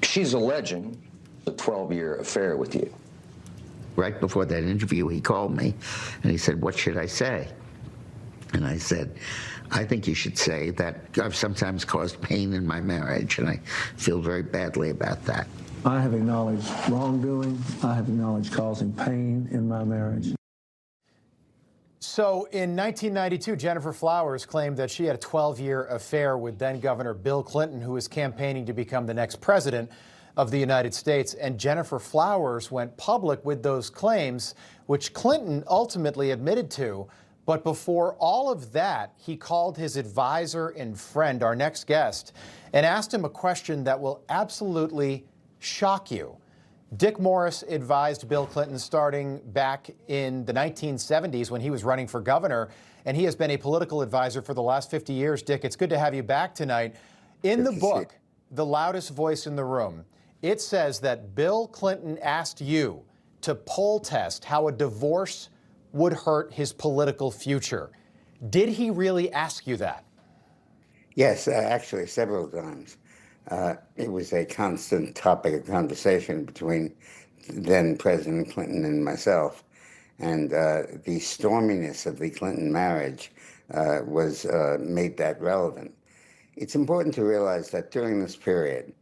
She's alleging a 12-year affair with you. Right before that interview, he called me, and he said, "What should I say?" And I said, "I think you should say that I've sometimes caused pain in my marriage, and I feel very badly about that." I have acknowledged wrongdoing. I have acknowledged causing pain in my marriage. So in 1992, Jennifer Flowers claimed that she had a 12-year affair with then-Governor Bill Clinton, who was campaigning to become the next president of the United States. And Jennifer Flowers went public with those claims, which Clinton ultimately admitted to. But before all of that, he called his advisor and friend, our next guest, and asked him a question that will absolutely shock you. Dick Morris advised Bill Clinton starting back in the 1970s when he was running for governor, and he has been a political advisor for the last 50 years. Dick, it's good to have you back tonight. In the book, The Loudest Voice in the Room, it says that Bill Clinton asked you to poll test how a divorce would hurt his political future. Did he really ask you that? Yes, actually several times. It was a constant topic of conversation between then President Clinton and myself. And the storminess of the Clinton marriage was made that relevant. It's important to realize that during this period,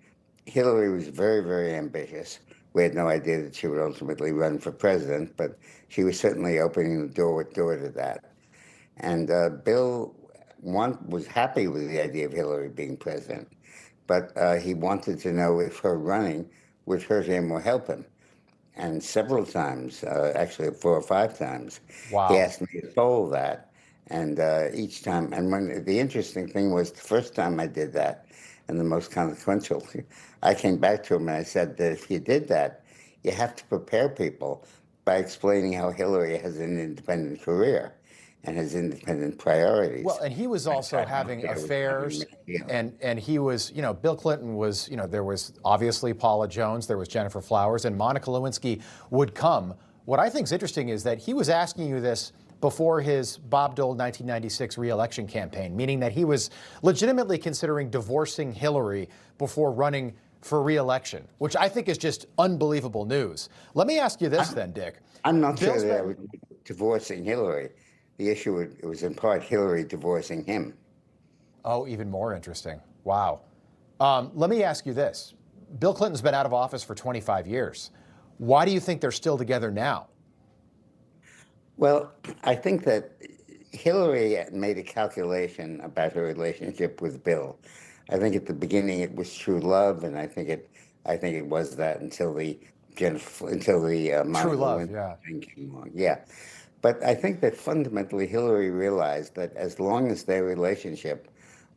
Hillary was very, very ambitious. We had no idea that she would ultimately run for president, but she was certainly opening the door to that. And Bill was happy with the idea of Hillary being president, but he wanted to know if her running would hurt him or help him. And several times, actually 4 or 5 times, wow, he asked me to poll that. And each time, and when the interesting thing was the first time I did that, and the most consequential, I came back to him and I said that if you did that, you have to prepare people by explaining how Hillary has an independent career and has independent priorities. Well, and he was also having affairs, and he was, you know, Bill Clinton was, you know, there was obviously Paula Jones, there was Jennifer Flowers, and Monica Lewinsky would come. What I think is interesting is that he was asking you this before his Bob Dole 1996 re-election campaign, meaning that he was legitimately considering divorcing Hillary before running for re-election, which I think is just unbelievable news. Let me ask you this then, Dick. I'm not sure that I was divorcing Hillary. The issue was in part Hillary divorcing him. Oh, even more interesting. Wow. Let me ask you this. Bill Clinton's been out of office for 25 years. Why do you think they're still together now? Well, I think that Hillary made a calculation about her relationship with Bill. I think at the beginning it was true love, and I think it was that until the Monica true love, Lewinsky thing came along. Yeah. But I think that fundamentally Hillary realized that as long as their relationship,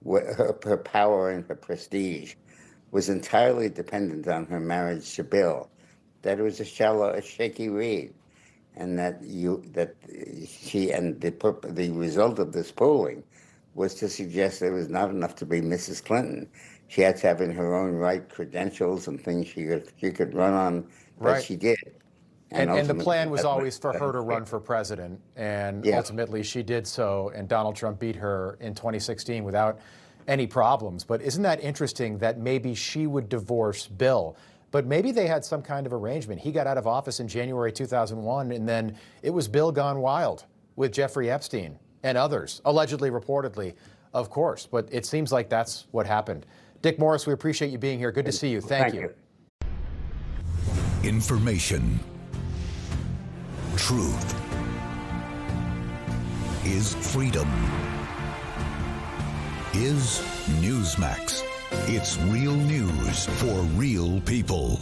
her power and her prestige was entirely dependent on her marriage to Bill, that it was a shaky reed. And the result of this polling was to suggest there was not enough to be Mrs. Clinton. She had to have in her own right credentials and things she could run on that she did. And the plan was always for her to run for president, and ultimately she did so, and Donald Trump beat her in 2016 without any problems. But isn't that interesting that maybe she would divorce Bill? But maybe they had some kind of arrangement. He got out of office in January 2001, and then it was Bill gone wild with Jeffrey Epstein and others, allegedly, reportedly, of course. But it seems like that's what happened. Dick Morris, we appreciate you being here. Good to see you. Thank you. Information. Truth is freedom. Is Newsmax. It's real news for real people.